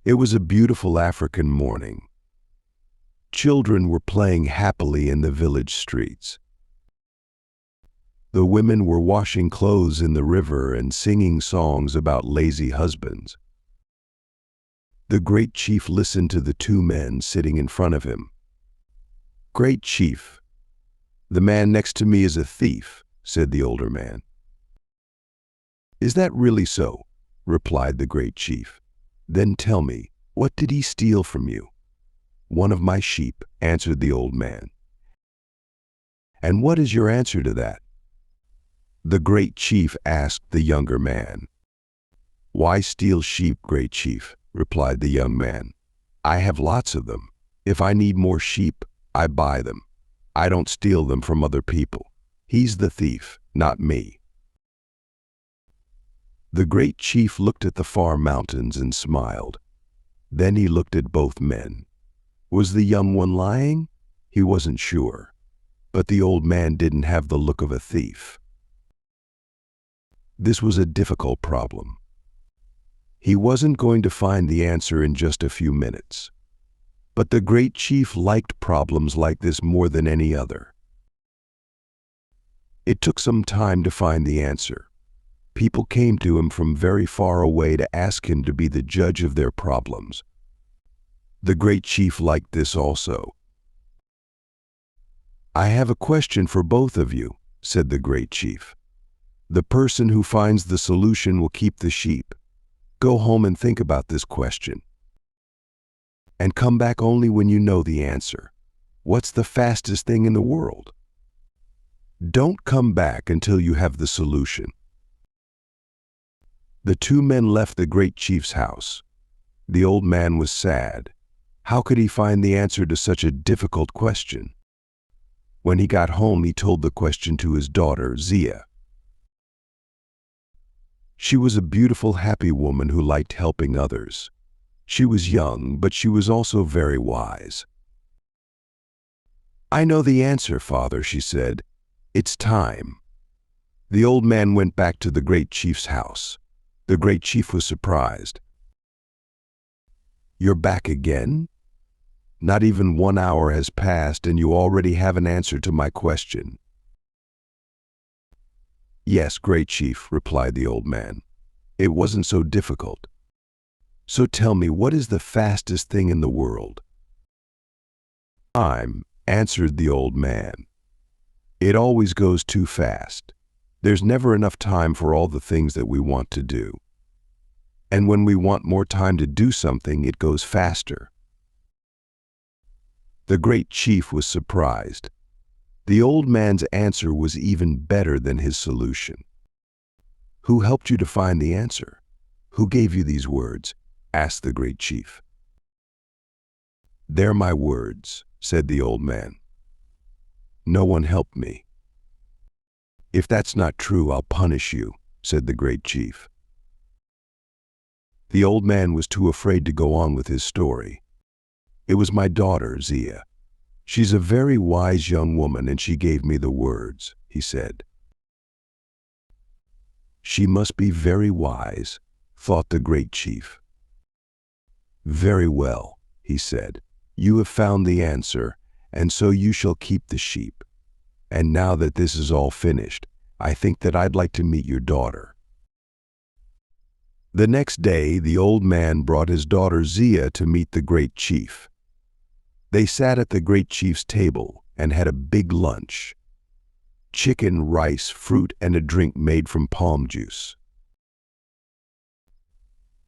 It was a beautiful African morning. Children were playing happily in the village streets. The women were washing clothes in the river and singing songs about lazy husbands. The great chief listened to the two men sitting in front of him. "Great chief, the man next to me is a thief," said the older man. "Is that really so?" replied the great chief. "Then tell me, what did he steal from you?" "One of my sheep," answered the old man. "And what is your answer to that?" The great chief asked the younger man. "Why steal sheep, great chief?" replied the young man. "I have lots of them. If I need more sheep, I buy them. I don't steal them from other people. He's the thief, not me." The great chief looked at the far mountains and smiled. Then he looked at both men. Was the young one lying? He wasn't sure. But the old man didn't have the look of a thief. This was a difficult problem. He wasn't going to find the answer in just a few minutes. But the great chief liked problems like this more than any other. It took some time to find the answer. People came to him from very far away to ask him to be the judge of their problems. The great chief liked this also. "I have a question for both of you," said the great chief. "The person who finds the solution will keep the sheep. Go home and think about this question. And come back only when you know the answer. What's the fastest thing in the world? Don't come back until you have the solution." The two men left the great chief's house. The old man was sad. How could he find the answer to such a difficult question? When he got home, he told the question to his daughter, Zia. She was a beautiful, happy woman who liked helping others. She was young, but she was also very wise. "I know the answer, father," she said. "It's time." The old man went back to the great chief's house. The great chief was surprised. "You're back again? Not even 1 hour has passed and you already have an answer to my question." "Yes, great chief," replied the old man. "It wasn't so difficult. So tell me, what is the fastest thing in the world?" "Time," answered the old man. "It always goes too fast. There's never enough time for all the things that we want to do. And when we want more time to do something, it goes faster." The great chief was surprised. The old man's answer was even better than his solution. "Who helped you to find the answer? Who gave you these words?" asked the great chief. "They're my words," said the old man. "No one helped me." "If that's not true, I'll punish you," said the great chief. The old man was too afraid to go on with his story. "It was my daughter, Zia. She's a very wise young woman and she gave me the words," he said. "She must be very wise," thought the great chief. "Very well," he said. "You have found the answer, and so you shall keep the sheep. And now that this is all finished, I think that I'd like to meet your daughter." The next day, the old man brought his daughter Zia to meet the great chief. They sat at the great chief's table and had a big lunch. Chicken, rice, fruit, and a drink made from palm juice.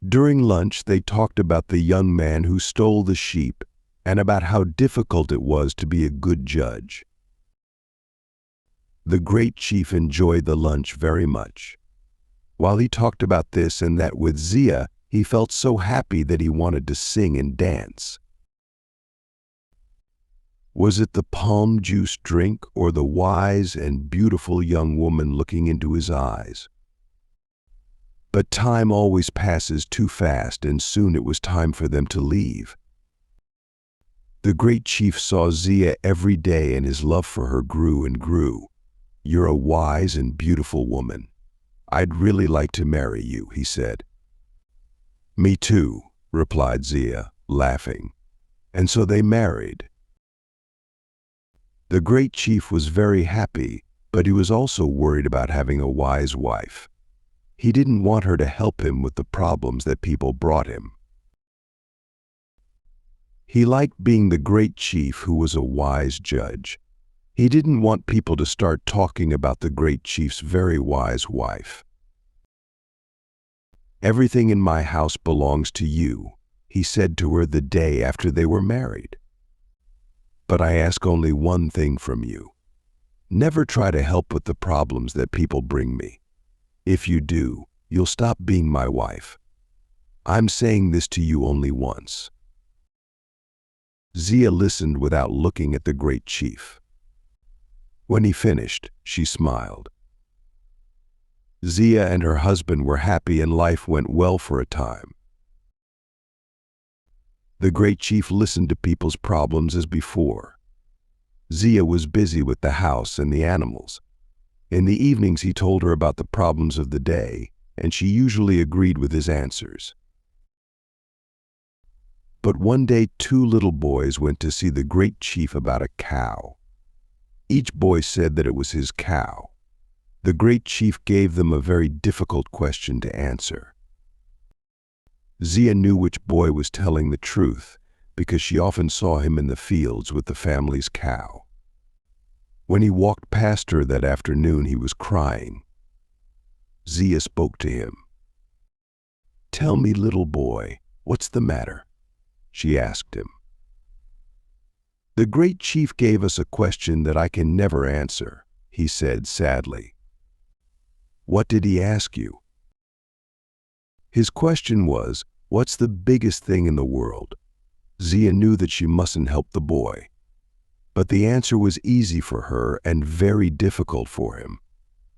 During lunch, they talked about the young man who stole the sheep and about how difficult it was to be a good judge. The great chief enjoyed the lunch very much. While he talked about this and that with Zia, he felt so happy that he wanted to sing and dance. Was it the palm juice drink or the wise and beautiful young woman looking into his eyes? But time always passes too fast, and soon it was time for them to leave. The great chief saw Zia every day and his love for her grew and grew. "You're a wise and beautiful woman. I'd really like to marry you," he said. "Me too," replied Zia, laughing. And so they married. The great chief was very happy, but he was also worried about having a wise wife. He didn't want her to help him with the problems that people brought him. He liked being the great chief who was a wise judge. He didn't want people to start talking about the great chief's very wise wife. "Everything in my house belongs to you," he said to her the day after they were married. "But I ask only one thing from you. Never try to help with the problems that people bring me. If you do, you'll stop being my wife. I'm saying this to you only once." Zia listened without looking at the great chief. When he finished, she smiled. Zia and her husband were happy and life went well for a time. The great chief listened to people's problems as before. Zia was busy with the house and the animals. In the evenings he told her about the problems of the day, and she usually agreed with his answers. But one day 2 little boys went to see the great chief about a cow. Each boy said that it was his cow. The great chief gave them a very difficult question to answer. Zia knew which boy was telling the truth because she often saw him in the fields with the family's cow. When he walked past her that afternoon, he was crying. Zia spoke to him. "Tell me, little boy, what's the matter?" she asked him. "The great chief gave us a question that I can never answer," he said sadly. "What did he ask you?" His question was, "What's the biggest thing in the world?" Zia knew that she mustn't help the boy. But the answer was easy for her and very difficult for him.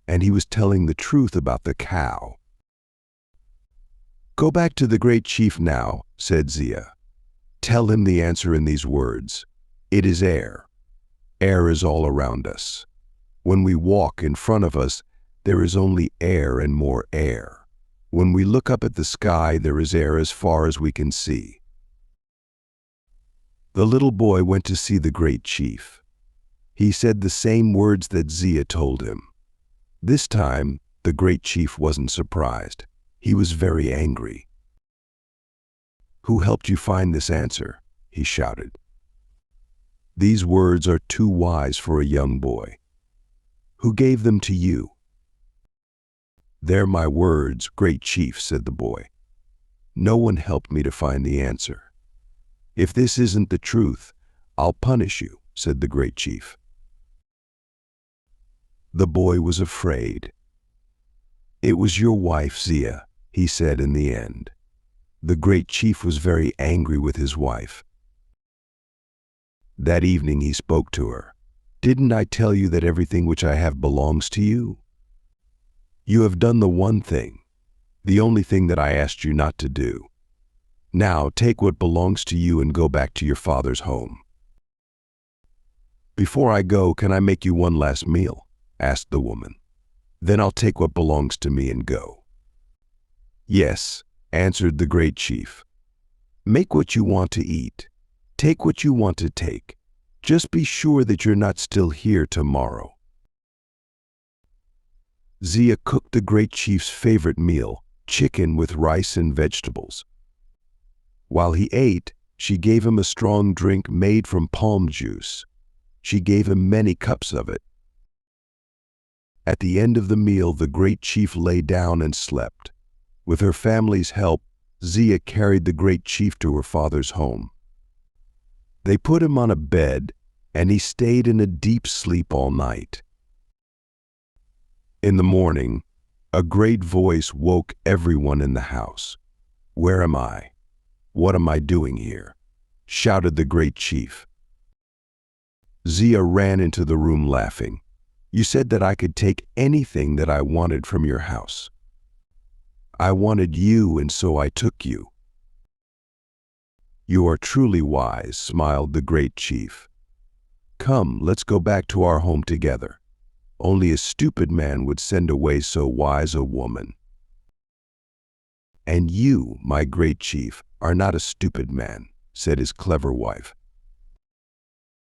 And he was telling the truth about the cow. "Go back to the great chief now," said Zia. "Tell him the answer in these words. It is air. Air is all around us. When we walk in front of us, there is only air and more air. When we look up at the sky, there is air as far as we can see." The little boy went to see the great chief. He said the same words that Zia told him. This time, the great chief wasn't surprised. He was very angry. "Who helped you find this answer?" he shouted. "These words are too wise for a young boy. Who gave them to you?" "They're my words, great chief," said the boy. "No one helped me to find the answer. If this isn't the truth, I'll punish you," said the great chief. The boy was afraid. "It was your wife, Zia," he said in the end. The great chief was very angry with his wife. That evening he spoke to her. "Didn't I tell you that everything which I have belongs to you? You have done the one thing, the only thing that I asked you not to do. Now take what belongs to you and go back to your father's home." "Before I go, can I make you one last meal?" asked the woman. "Then I'll take what belongs to me and go." "Yes," answered the great chief. "Make what you want to eat. Take what you want to take. Just be sure that you're not still here tomorrow." Zia cooked the great chief's favorite meal, chicken with rice and vegetables. While he ate, she gave him a strong drink made from palm juice. She gave him many cups of it. At the end of the meal, the great chief lay down and slept. With her family's help, Zia carried the great chief to her father's home. They put him on a bed, and he stayed in a deep sleep all night. In the morning, a great voice woke everyone in the house. "Where am I? What am I doing here?" shouted the great chief. Zia ran into the room laughing. "You said that I could take anything that I wanted from your house. I wanted you, and so I took you." "You are truly wise," smiled the great chief. "Come, let's go back to our home together. Only a stupid man would send away so wise a woman. And you, my great chief, are not a stupid man," said his clever wife.